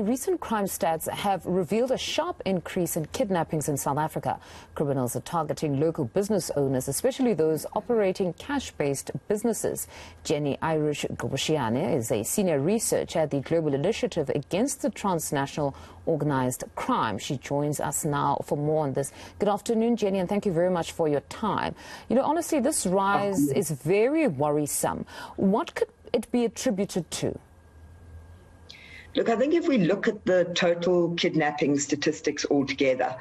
Recent crime stats have revealed a sharp increase in kidnappings in South Africa. Criminals are targeting local business owners, especially those operating cash-based businesses. Jenni Irish-Qhobosheane is a senior researcher at the Global Initiative Against the Transnational Organised Crime. She joins us now for more on this. Good afternoon, Jenni, and thank you very much for your time. You know, honestly, this rise is very worrisome. What could it be attributed to? Look, I think if we look at the total kidnapping statistics altogether,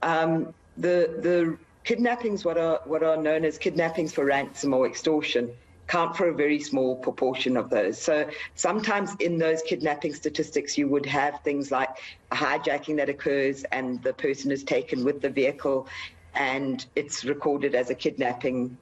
the kidnappings, what are known as kidnappings for ransom or extortion, count for a very small proportion of those. So sometimes in those kidnapping statistics, you would have things like a hijacking that occurs and the person is taken with the vehicle and it's recorded as a kidnapping.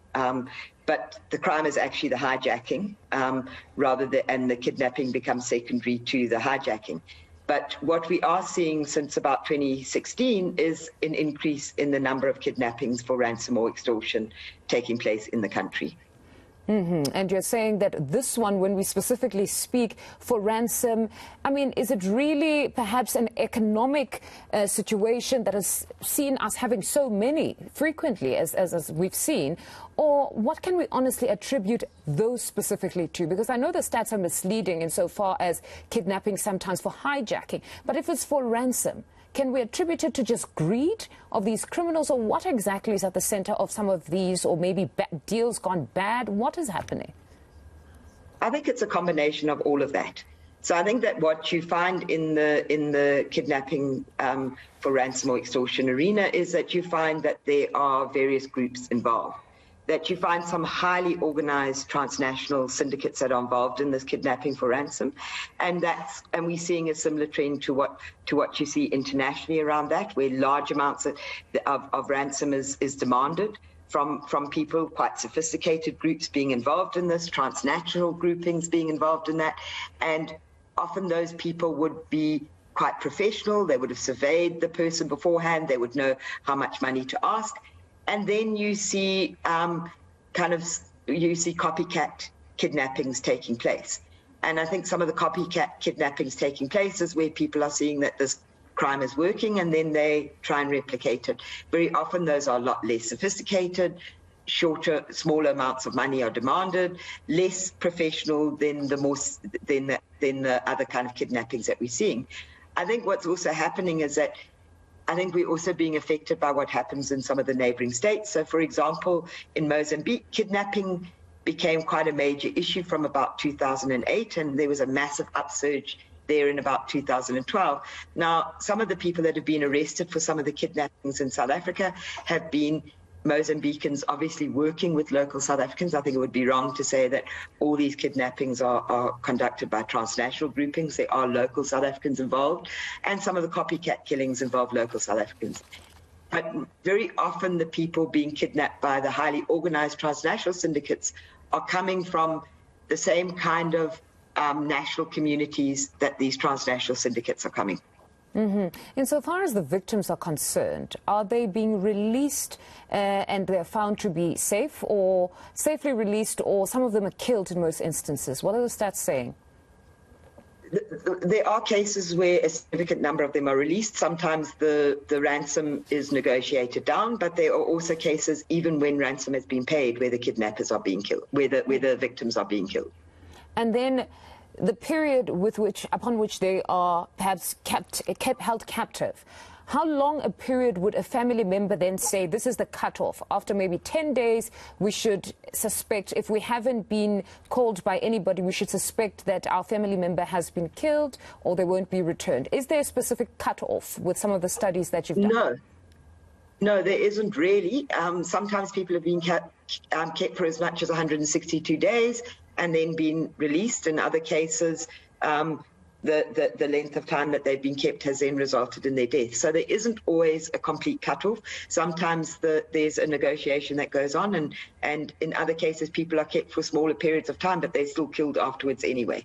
But the crime is actually the hijacking, and the kidnapping becomes secondary to the hijacking. But what we are seeing since about 2016 is an increase in the number of kidnappings for ransom or extortion taking place in the country. And you're saying that this one, when we specifically speak for ransom, I mean, is it really perhaps an economic situation that has seen us having so many frequently as we've seen? Or what can we honestly attribute those specifically to? Because I know the stats are misleading insofar as kidnapping sometimes for hijacking. But if it's for ransom, can we attribute it to just greed of these criminals, or what exactly is at the center of some of these, or maybe deals gone bad? What is happening? I think it's a combination of all of that. So I think that what you find in the kidnapping for ransom or extortion arena is that you find that there are various groups involved, that you find some highly organized transnational syndicates that are involved in this kidnapping for ransom, and we're seeing a similar trend to what you see internationally around that, where large amounts of ransom is demanded from people, quite sophisticated groups being involved in this, transnational groupings being involved in that, and often those people would be quite professional. They would have surveyed the person beforehand. They would know how much money to ask. And then you see copycat kidnappings taking place. And I think some of the copycat kidnappings taking place is where people are seeing that this crime is working and then they try and replicate it. Very often those are a lot less sophisticated, smaller amounts of money are demanded, less professional than the other kind of kidnappings that we're seeing. I think what's also happening is that I think we're also being affected by what happens in some of the neighboring states. So, for example, in Mozambique, kidnapping became quite a major issue from about 2008, and there was a massive upsurge there in about 2012. Now, some of the people that have been arrested for some of the kidnappings in South Africa have been Mozambicans, obviously working with local South Africans. I think it would be wrong to say that all these kidnappings are conducted by transnational groupings. There are local South Africans involved, and some of the copycat killings involve local South Africans. But very often the people being kidnapped by the highly organized transnational syndicates are coming from the same kind of national communities that these transnational syndicates are coming from. Insofar as the victims are concerned, are they being released and they're found to be safe, or safely released, or some of them are killed in most instances? What are the stats saying? There are cases where a significant number of them are released. Sometimes the ransom is negotiated down, but there are also cases, even when ransom has been paid, where the kidnappers are being killed, where the victims are being killed. And then the period upon which they are perhaps held captive, how long a period would a family member then say this is the cutoff? After maybe 10 days, we should suspect, if we haven't been called by anybody, we should suspect that our family member has been killed or they won't be returned. Is there a specific cutoff with some of the studies that you've done? No, there isn't really. Sometimes people have been kept for as much as 162 days and then been released. In other cases, the length of time that they've been kept has then resulted in their death. So there isn't always a complete cutoff. Sometimes there's a negotiation that goes on, and in other cases, people are kept for smaller periods of time, but they're still killed afterwards anyway.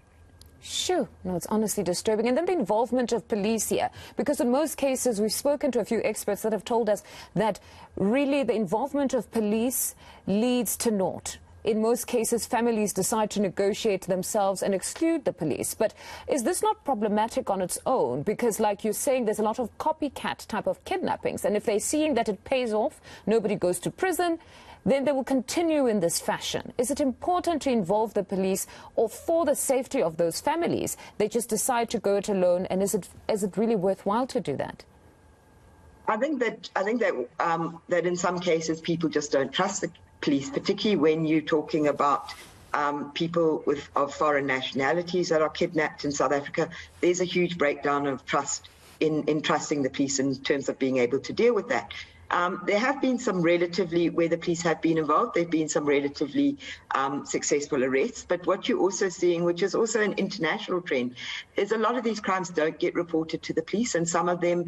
Sure. No, it's honestly disturbing. And then the involvement of police here, because in most cases we've spoken to a few experts that have told us that really the involvement of police leads to naught. in most cases, families decide to negotiate themselves and exclude the police. But is this not problematic on its own? Because, like you're saying, there's a lot of copycat type of kidnappings. And if they're seeing that it pays off, nobody goes to prison, then they will continue in this fashion. Is it important to involve the police, or for the safety of those families, they just decide to go it alone? And is it really worthwhile to do that? I think that in some cases people just don't trust the police, particularly when you're talking about people of foreign nationalities that are kidnapped in South Africa. There's a huge breakdown of trust in trusting the police in terms of being able to deal with that. There have been some relatively, where the police have been involved, there have been some relatively successful arrests. But what you're also seeing, which is also an international trend, is a lot of these crimes don't get reported to the police, and some of them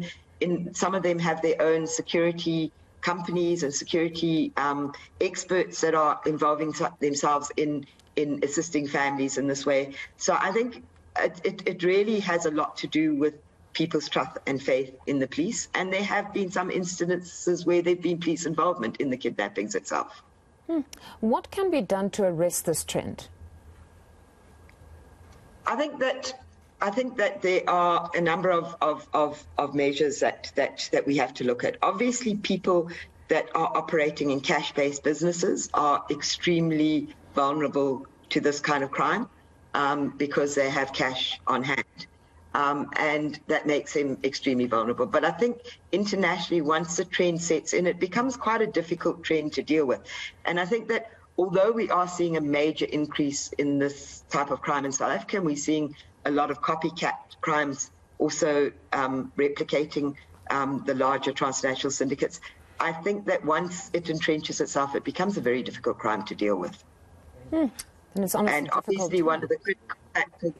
have their own security companies and security experts that are involving themselves in assisting families in this way. So I think it really has a lot to do with people's trust and faith in the police, and there have been some instances where there've been police involvement in the kidnappings itself. What can be done to arrest this trend? I think that there are a number of measures that we have to look at. Obviously, people that are operating in cash-based businesses are extremely vulnerable to this kind of crime because they have cash on hand. And that makes them extremely vulnerable. But I think internationally, once the trend sets in, it becomes quite a difficult trend to deal with. And I think that although we are seeing a major increase in this type of crime in South Africa, and we're seeing a lot of copycat crimes also replicating the larger transnational syndicates, I think that once it entrenches itself, it becomes a very difficult crime to deal with. And obviously one of the critical factors,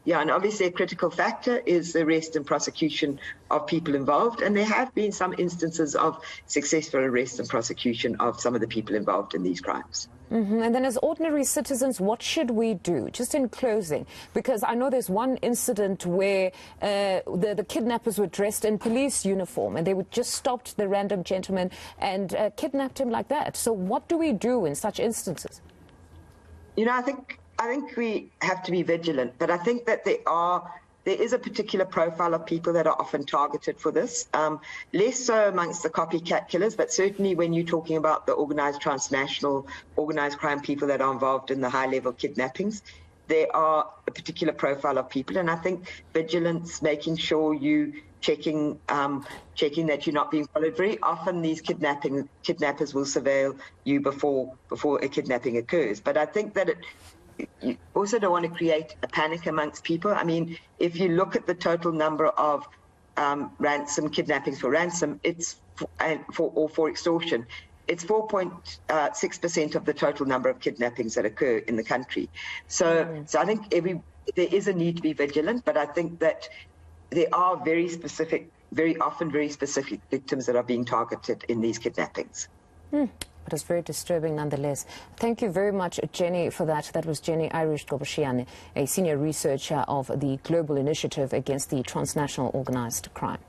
and obviously a critical factor is the arrest and prosecution of people involved. And there have been some instances of successful arrest and prosecution of some of the people involved in these crimes. And then as ordinary citizens, what should we do? Just in closing, because I know there's one incident where the kidnappers were dressed in police uniform and they would just stopped the random gentleman and kidnapped him like that. So what do we do in such instances? I think we have to be vigilant, but I think that there is a particular profile of people that are often targeted for this, less so amongst the copycat killers, but certainly when you're talking about the organised transnational, organised crime people that are involved in the high-level kidnappings, there are a particular profile of people, and I think vigilance, making sure you checking that you're not being followed. Very often these kidnappers will surveil you before a kidnapping occurs, but I think that you also don't want to create a panic amongst people. I mean, if you look at the total number of kidnappings for ransom, for extortion, it's 4.6% of the total number of kidnappings that occur in the country. So I think there is a need to be vigilant, but I think that there are very often very specific victims that are being targeted in these kidnappings. But it's very disturbing nonetheless. Thank you very much, Jenni, for that. That was Jenni Irish-Qhobosheane, a senior researcher of the Global Initiative Against the Transnational Organised Crime.